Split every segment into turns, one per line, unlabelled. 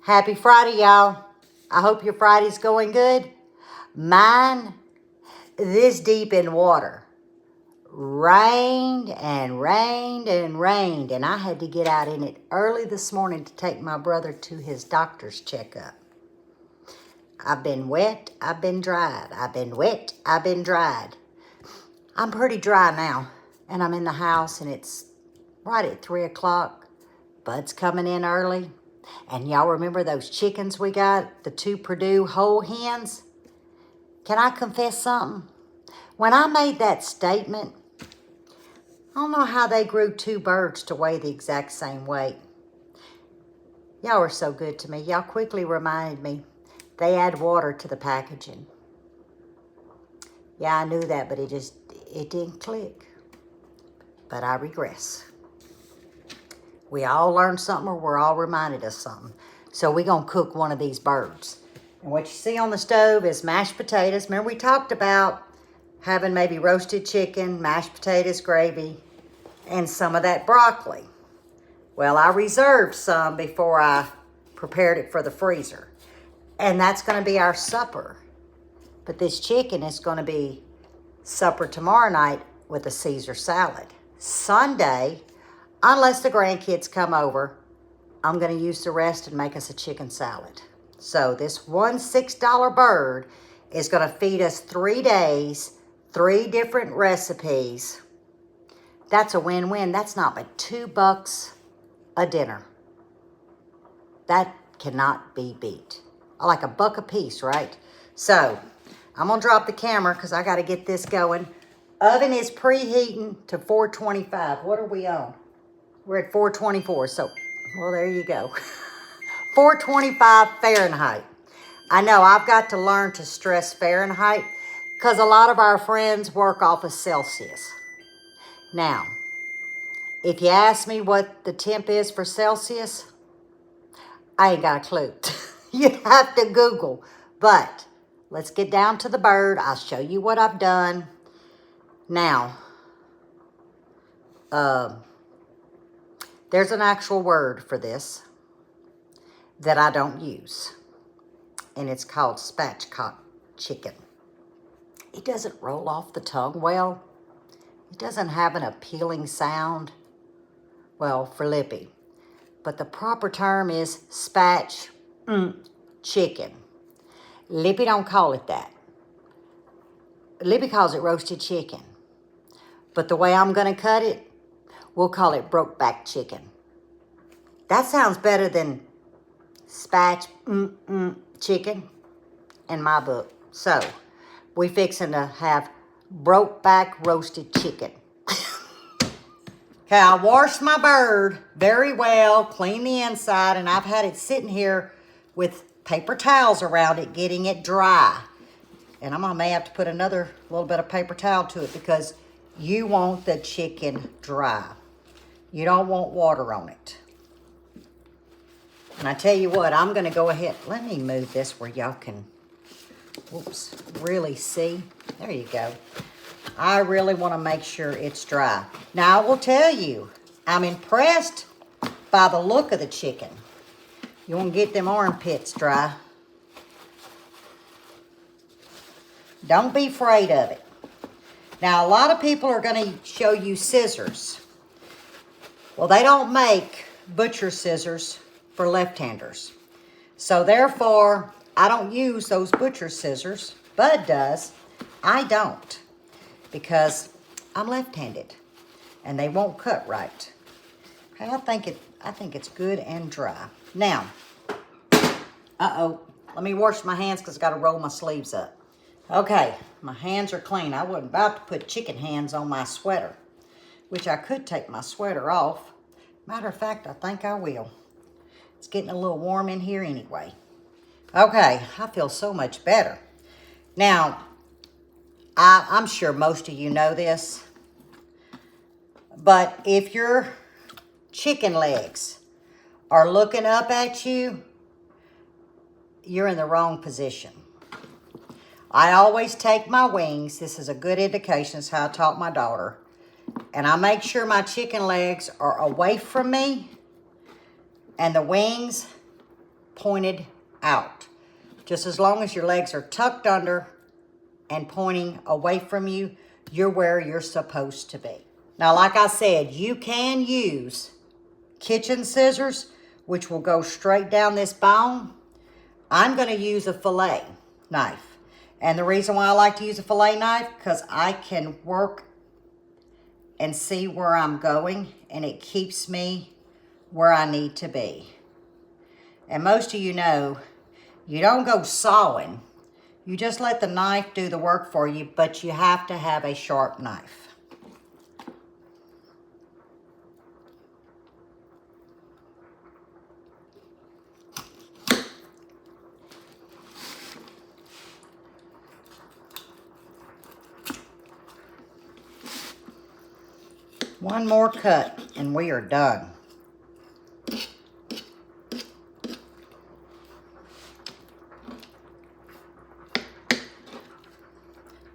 Happy Friday, y'all. I hope your Friday's going good. Mine, this deep in water, rained and rained and rained, and I had to get out in it early this morning to take my brother to his doctor's checkup. I've been wet, I've been dried. I've been wet, I've been dried. I'm pretty dry now, and I'm in the house, and it's right at 3 o'clock. Bud's coming in early. And y'all remember those chickens we got, the 2 Purdue whole hens? Can I confess something? When I made that statement, I don't know how they grew 2 birds to weigh the exact same weight. Y'all were so good to me. Y'all quickly reminded me they add water to the packaging. Yeah, I knew that, but it didn't click. But I regress. We all learned something, or we're all reminded of something. So we're going to cook one of these birds. And what you see on the stove is mashed potatoes. Remember we talked about having maybe roasted chicken, mashed potatoes, gravy, and some of that broccoli. Well, I reserved some before I prepared it for the freezer. And that's going to be our supper. But this chicken is going to be supper tomorrow night with a Caesar salad. Sunday, unless the grandkids come over, I'm going to use the rest and make us a chicken salad. So this one $6 bird is going to feed us 3 days, 3 different recipes. That's a win-win. That's not but $2 a dinner. That cannot be beat. I like $1 a piece, right? So I'm going to drop the camera because I got to get this going. Oven is preheating to 425. What are we on? We're at 424, so, well, there you go. 425 Fahrenheit. I know I've got to learn to stress Fahrenheit because a lot of our friends work off of Celsius. Now, if you ask me what the temp is for Celsius, I ain't got a clue. You have to Google. But let's get down to the bird. I'll show you what I've done. Now, there's an actual word for this that I don't use, and it's called spatchcock chicken. It doesn't roll off the tongue well. It doesn't have an appealing sound, well, for Lippy. But the proper term is spatch chicken. Lippy don't call it that. Lippy calls it roasted chicken. But the way I'm going to cut it, we'll call it brokeback chicken. That sounds better than spatch chicken in my book. So, we fixing to have brokeback roasted chicken. Okay, I washed my bird very well, cleaned the inside, and I've had it sitting here with paper towels around it, getting it dry. And I may have to put another little bit of paper towel to it because you want the chicken dry. You don't want water on it. And I tell you what, I'm going to go ahead. Let me move this where y'all can, really see. There you go. I really want to make sure it's dry. Now, I will tell you, I'm impressed by the look of the chicken. You want to get them armpits dry. Don't be afraid of it. Now, a lot of people are going to show you scissors. Well, they don't make butcher scissors for left-handers. So, therefore, I don't use those butcher scissors. Bud does. I don't. Because I'm left-handed. And they won't cut right. Okay, I think it's good and dry. Now, let me wash my hands because I got to roll my sleeves up. Okay, my hands are clean. I wasn't about to put chicken hands on my sweater, which I could take my sweater off. Matter of fact, I think I will. It's getting a little warm in here anyway. Okay, I feel so much better. Now, I'm sure most of you know this, but if your chicken legs are looking up at you, you're in the wrong position. I always take my wings. This is a good indication. This is how I taught my daughter. And I make sure my chicken legs are away from me and the wings pointed out. Just as long as your legs are tucked under and pointing away from you, you're where you're supposed to be. Now, like I said, you can use kitchen scissors, which will go straight down this bone. I'm going to use a fillet knife. And the reason why I like to use a fillet knife, because I can work and see where I'm going, and it keeps me where I need to be. And most of you know, you don't go sawing. You just let the knife do the work for you, but you have to have a sharp knife. One more cut and we are done.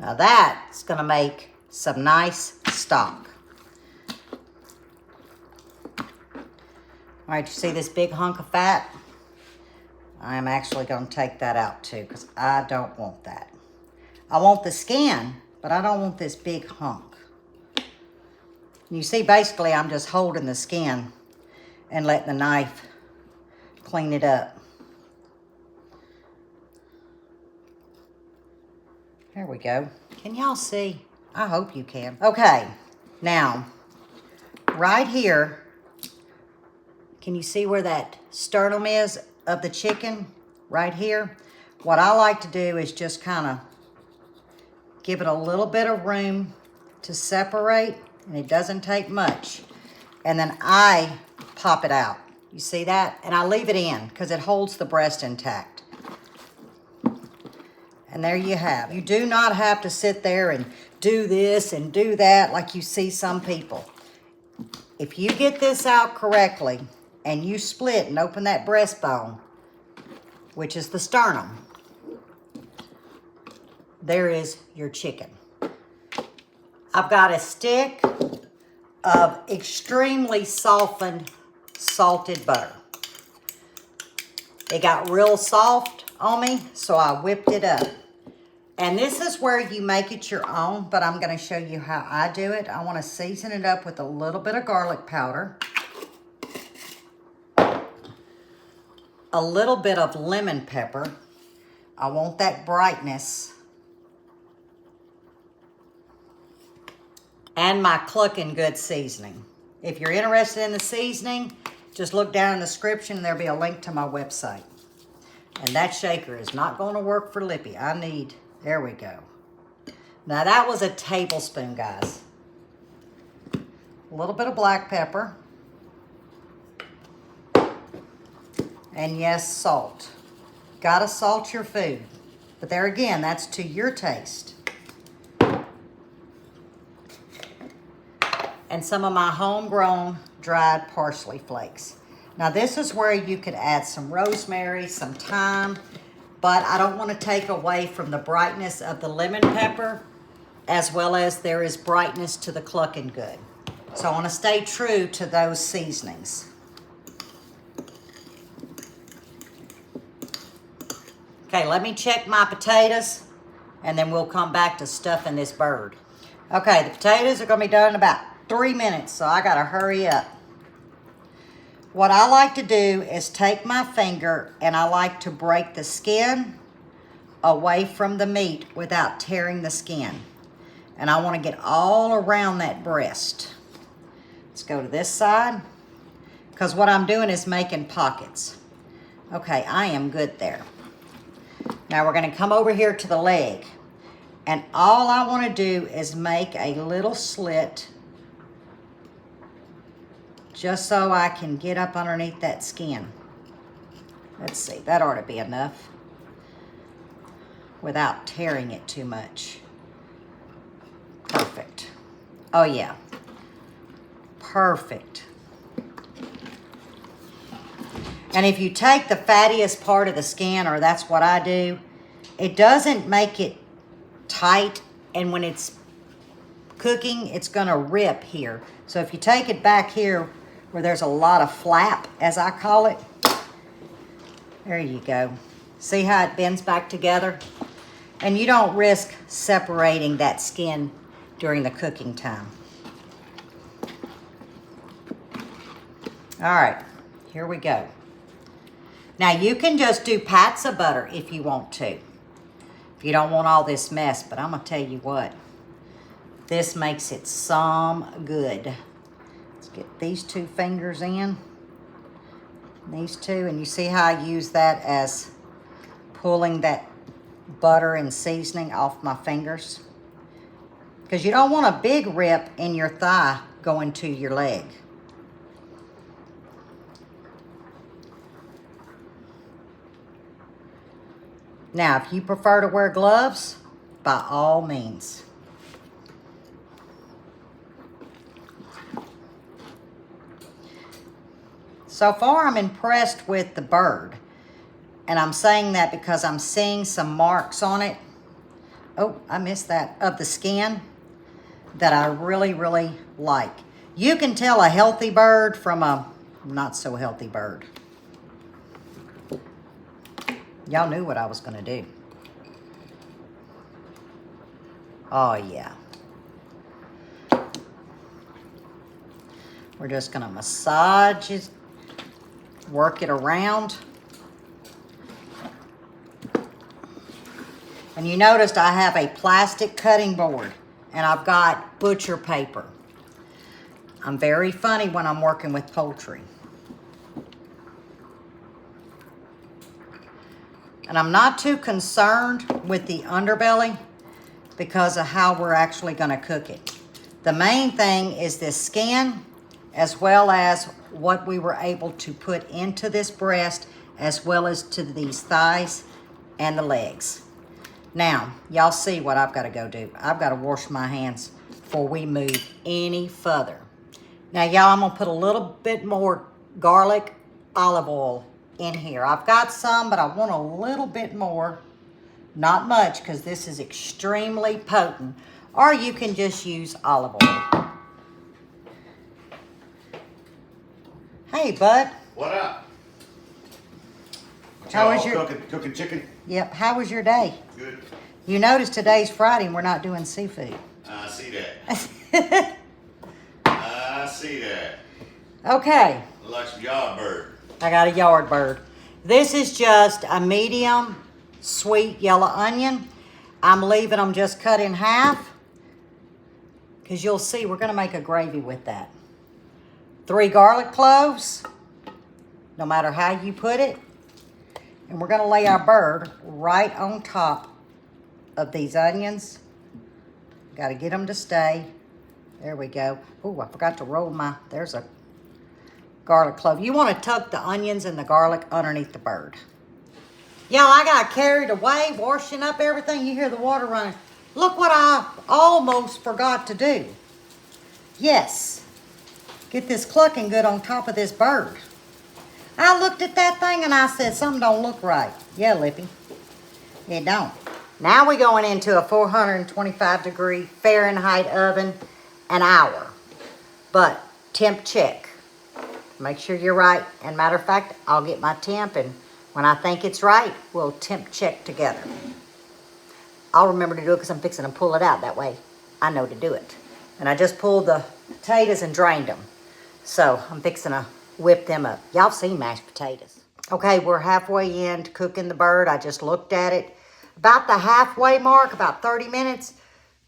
Now that's going to make some nice stock. All right, you see this big hunk of fat? I'm actually going to take that out too because I don't want that. I want the skin, but I don't want this big hunk. You see, basically, I'm just holding the skin and letting the knife clean it up. There we go. Can y'all see? I hope you can. Okay, now, right here, can you see where that sternum is of the chicken? Right here. What I like to do is just kind of give it a little bit of room to separate, and it doesn't take much. And then I pop it out. You see that? And I leave it in because it holds the breast intact. And there you have. You do not have to sit there and do this and do that like you see some people. If you get this out correctly and you split and open that breastbone, which is the sternum, there is your chicken. I've got a stick of extremely softened salted butter. It got real soft on me, so I whipped it up. And this is where you make it your own, but I'm going to show you how I do it. I want to season it up with a little bit of garlic powder, a little bit of lemon pepper. I want that brightness. And my Cluckin' Good seasoning. If you're interested in the seasoning, just look down in the description and there'll be a link to my website. And that shaker is not going to work for Lippy. There we go. Now that was a tablespoon, guys. A little bit of black pepper. And yes, salt. Gotta salt your food. But there again, that's to your taste. And some of my homegrown dried parsley flakes. Now this is where you could add some rosemary, some thyme, but I don't want to take away from the brightness of the lemon pepper, as well as there is brightness to the Cluckin' Good. So I want to stay true to those seasonings. Okay, let me check my potatoes, and then we'll come back to stuffing this bird. Okay, the potatoes are going to be done in about 3 minutes, so I got to hurry up. What I like to do is take my finger and I like to break the skin away from the meat without tearing the skin. And I want to get all around that breast. Let's go to this side, because what I'm doing is making pockets. Okay, I am good there. Now we're going to come over here to the leg. And all I want to do is make a little slit just so I can get up underneath that skin. Let's see, that ought to be enough without tearing it too much. Perfect. Oh yeah, perfect. And if you take the fattiest part of the skin, or that's what I do, it doesn't make it tight, and when it's cooking, it's gonna rip here. So if you take it back here where there's a lot of flap, as I call it, There you go. See how it bends back together? And you don't risk separating that skin during the cooking time. All right, here we go. Now you can just do pats of butter if you want to. If you don't want all this mess, but I'm gonna tell you what, this makes it some good. Let's get these 2 fingers in. These 2, and you see how I use that as pulling that butter and seasoning off my fingers? Because you don't want a big rip in your thigh going to your leg. Now, if you prefer to wear gloves, by all means. So far, I'm impressed with the bird. And I'm saying that because I'm seeing some marks on it. Oh, I missed that. Of the skin that I really, really like. You can tell a healthy bird from a not so healthy bird. Y'all knew what I was going to do. Oh, yeah. We're just going to massage it, work it around. And you noticed I have a plastic cutting board and I've got butcher paper. I'm very funny when I'm working with poultry. And I'm not too concerned with the underbelly because of how we're actually going to cook it. The main thing is this skin, as well as what we were able to put into this breast, as well as to these thighs and the legs. Now, y'all see what I've got to go do. I've got to wash my hands before we move any further. Now, y'all, I'm going to put a little bit more garlic olive oil in here. I've got some, but I want a little bit more. Not much, because this is extremely potent. Or you can just use olive oil. Hey, bud.
What up?
How was your
cooking chicken?
Yep. How was your day?
Good.
You notice today's Friday and we're not doing seafood.
I see that. I see that.
Okay.
Like some yard bird.
I got a yard bird. This is just a medium sweet yellow onion. I'm leaving them just cut in half because you'll see we're going to make a gravy with that. 3 garlic cloves, no matter how you put it. And we're going to lay our bird right on top of these onions. Got to get them to stay. There we go. Oh, I forgot to roll my, there's a garlic clove. You want to tuck the onions and the garlic underneath the bird. Y'all, I got carried away washing up everything. You hear the water running. Look what I almost forgot to do. Yes. Get this clucking good on top of this bird. I looked at that thing and I said, something don't look right. Yeah, Lippy. It don't. Now we're going into a 425 degree Fahrenheit oven an hour. But temp check. Make sure you're right. And matter of fact, I'll get my temp, and when I think it's right, we'll temp check together. I'll remember to do it because I'm fixing to pull it out. That way I know to do it. And I just pulled the potatoes and drained them. So I'm fixing to whip them up. Y'all seen mashed potatoes. Okay, we're halfway in to cooking the bird. I just looked at it. About the halfway mark, about 30 minutes.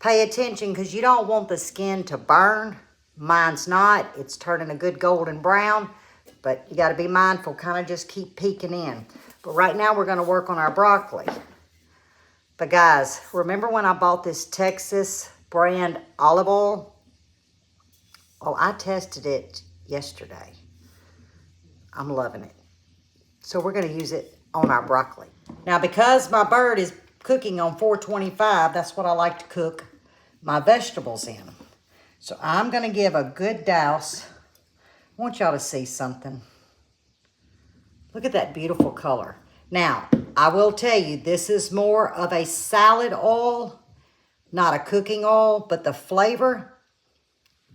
Pay attention because you don't want the skin to burn. Mine's not. It's turning a good golden brown. But you got to be mindful. Kind of just keep peeking in. But right now we're going to work on our broccoli. But guys, remember when I bought this Texas brand olive oil? Oh, I tested it yesterday. I'm loving it. So we're going to use it on our broccoli. Now, because my bird is cooking on 425, that's what I like to cook my vegetables in. So I'm going to give a good douse. I want y'all to see something. Look at that beautiful color. Now, I will tell you, this is more of a salad oil, not a cooking oil, but the flavor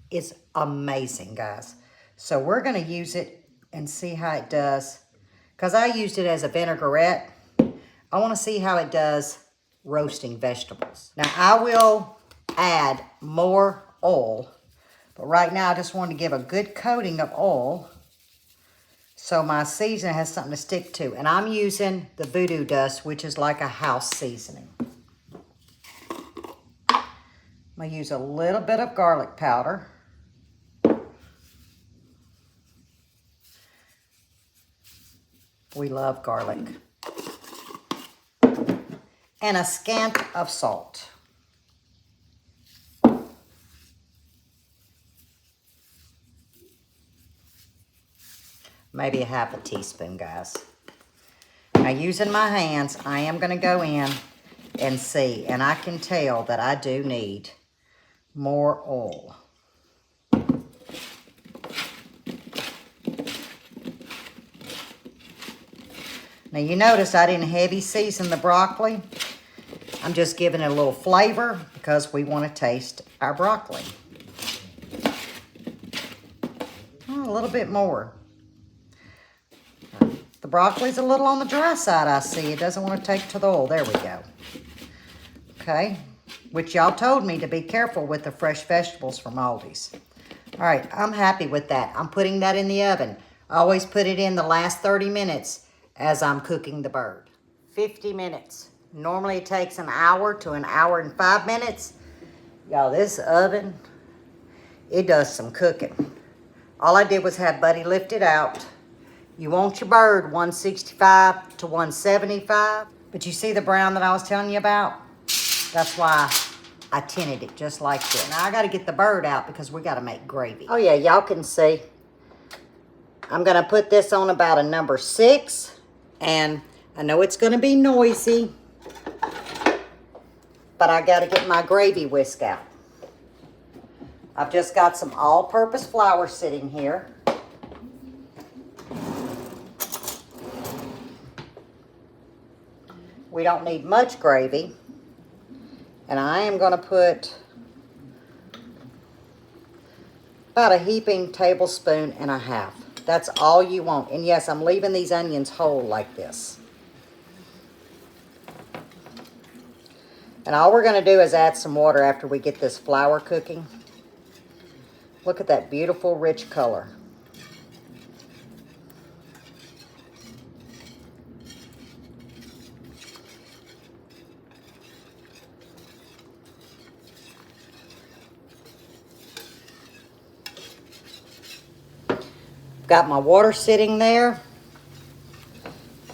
is amazing, guys. So we're going to use it and see how it does. because I used it as a vinaigrette. I want to see how it does roasting vegetables. Now, I will add more oil, but right now I just want to give a good coating of oil so my seasoning has something to stick to. And I'm using the voodoo dust, which is like a house seasoning. I'm going to use a little bit of garlic powder. We love garlic. And a scant of salt. Maybe a half a teaspoon, guys. Now, using my hands, I am going to go in and see. And I can tell that I do need more oil. Now, you notice I didn't heavy season the broccoli. I'm just giving it a little flavor because we want to taste our broccoli. Oh, a little bit more. The broccoli's a little on the dry side, I see. It doesn't want to take to the oil. There we go. Okay. Which y'all told me to be careful with the fresh vegetables from Aldi's. All right, I'm happy with that. I'm putting that in the oven. I always put it in the last 30 minutes as I'm cooking the bird. 50 minutes. Normally it takes an hour to an hour and 5 minutes. Y'all, this oven, it does some cooking. All I did was have Buddy lift it out. You want your bird 165 to 175. But you see the brown that I was telling you about? That's why I tinted it just like this. Now I got to get the bird out because we got to make gravy. Oh yeah, y'all can see. I'm going to put this on about a number 6. And I know it's going to be noisy, but I got to get my gravy whisk out. I've just got some all-purpose flour sitting here. We don't need much gravy. And I am going to put about a heaping tablespoon and a half. That's all you want. And yes, I'm leaving these onions whole like this. And all we're going to do is add some water after we get this flour cooking. Look at that beautiful rich color. Got my water sitting there.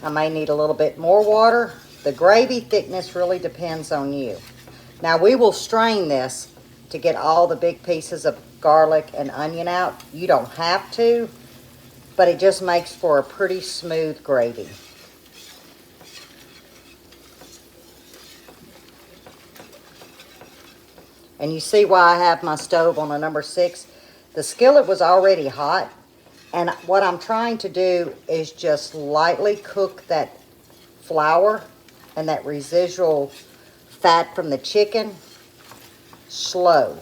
I may need a little bit more water. The gravy thickness really depends on you. Now we will strain this to get all the big pieces of garlic and onion out. You don't have to, but it just makes for a pretty smooth gravy. And you see why I have my stove on a number 6. The skillet was already hot. And what I'm trying to do is just lightly cook that flour and that residual fat from the chicken slow.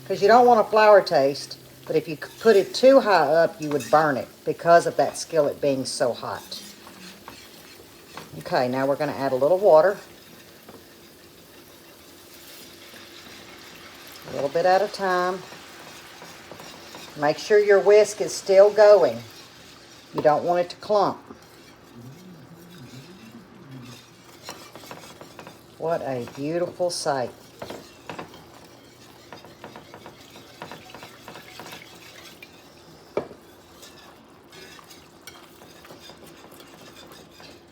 Because you don't want a flour taste, but if you put it too high up, you would burn it because of that skillet being so hot. Okay, now we're going to add a little water. A little bit at a time. Make sure your whisk is still going. You don't want it to clump. What a beautiful sight.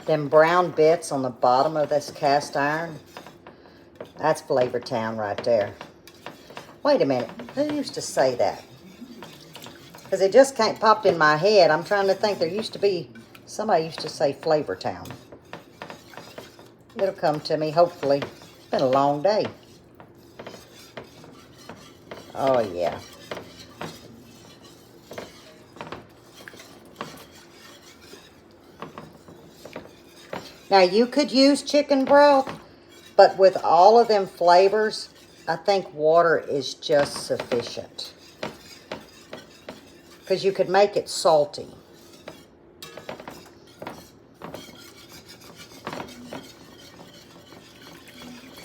Them brown bits on the bottom of this cast iron, that's Flavor Town right there. Wait a minute, who used to say that? Because it just can't pop in my head. I'm trying to think. There used to be, somebody used to say Flavor Town. It'll come to me, hopefully. It's been a long day. Oh, yeah. Now, you could use chicken broth, but with all of them flavors, I think water is just sufficient. because you could make it salty.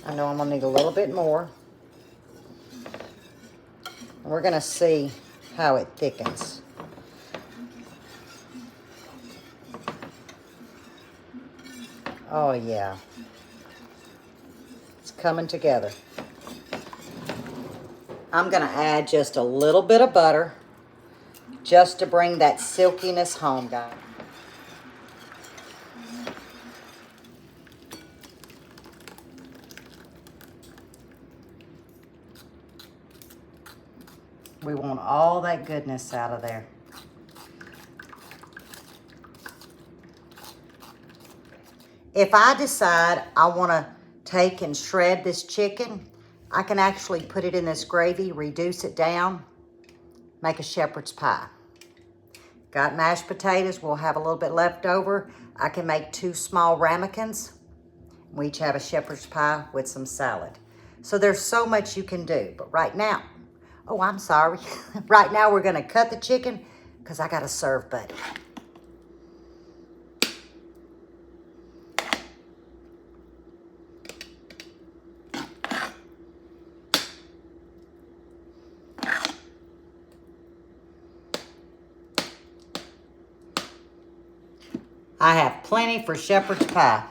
I know I'm gonna need a little bit more. We're gonna see how it thickens. Oh yeah, it's coming together. I'm gonna add just a little bit of butter just to bring that silkiness home, guys. We want all that goodness out of there. If I decide I want to take and shred this chicken, I can actually put it in this gravy, reduce it down, make a shepherd's pie. Got mashed potatoes, we'll have a little bit left over. I can make 2 small ramekins. We each have a shepherd's pie with some salad. So there's so much you can do, but right now, oh, I'm sorry. Right now we're gonna cut the chicken because I gotta serve Buddy. I have plenty for shepherd's pie.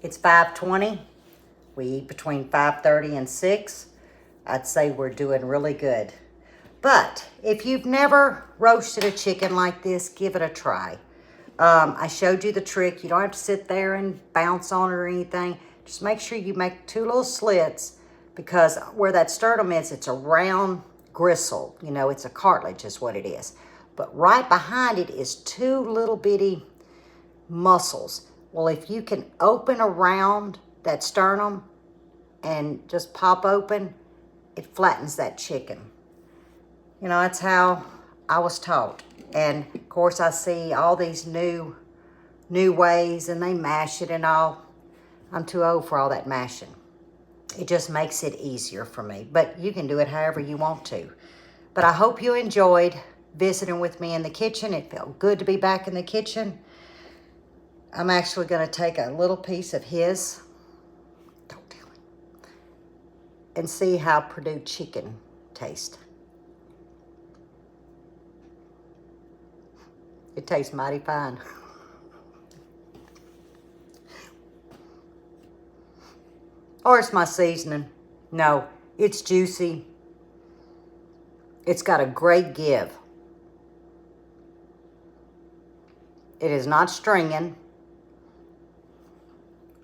It's 5:20. We eat between 5:30 and 6. I'd say we're doing really good. But if you've never roasted a chicken like this, give it a try. I showed you the trick. You don't have to sit there and bounce on it or anything. Just make sure you make 2 little slits, because where that sternum is, it's a round gristle. You know, it's a cartilage is what it is. But right behind it is 2 little bitty muscles. Well, if you can open around that sternum and just pop open, it flattens that chicken. You know, that's how I was taught. And of course I see all these new ways, and they mash it and all. I'm too old for all that mashing. It just makes it easier for me. But you can do it however you want to. But I hope you enjoyed visiting with me in the kitchen. It felt good to be back in the kitchen. I'm actually going to take a little piece of his, don't tell him, and see how Purdue chicken tastes. It tastes mighty fine. Or it's my seasoning. No, it's juicy. It's got a great give. It is not stringing.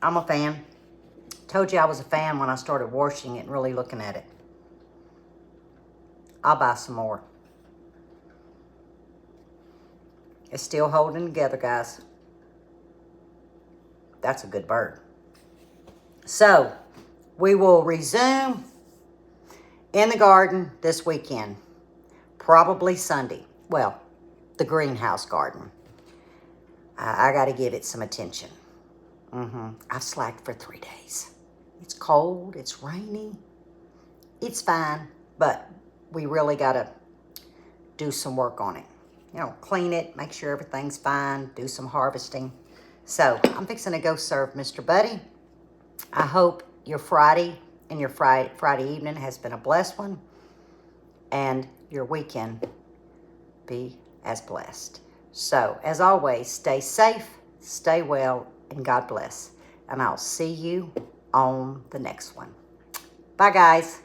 I'm a fan. Told you I was a fan when I started washing it and really looking at it. I'll buy some more. It's still holding together, guys. That's a good bird. So, we will resume in the garden this weekend. Probably Sunday. Well, the greenhouse garden. I got to give it some attention. I've slacked for 3 days. It's cold. It's rainy. It's fine. But we really got to do some work on it. You know, clean it, make sure everything's fine, do some harvesting. So, I'm fixing to go serve Mr. Buddy. I hope your Friday and your Friday evening has been a blessed one. And your weekend be as blessed. So, as always, stay safe, stay well, and God bless. And I'll see you on the next one. Bye, guys.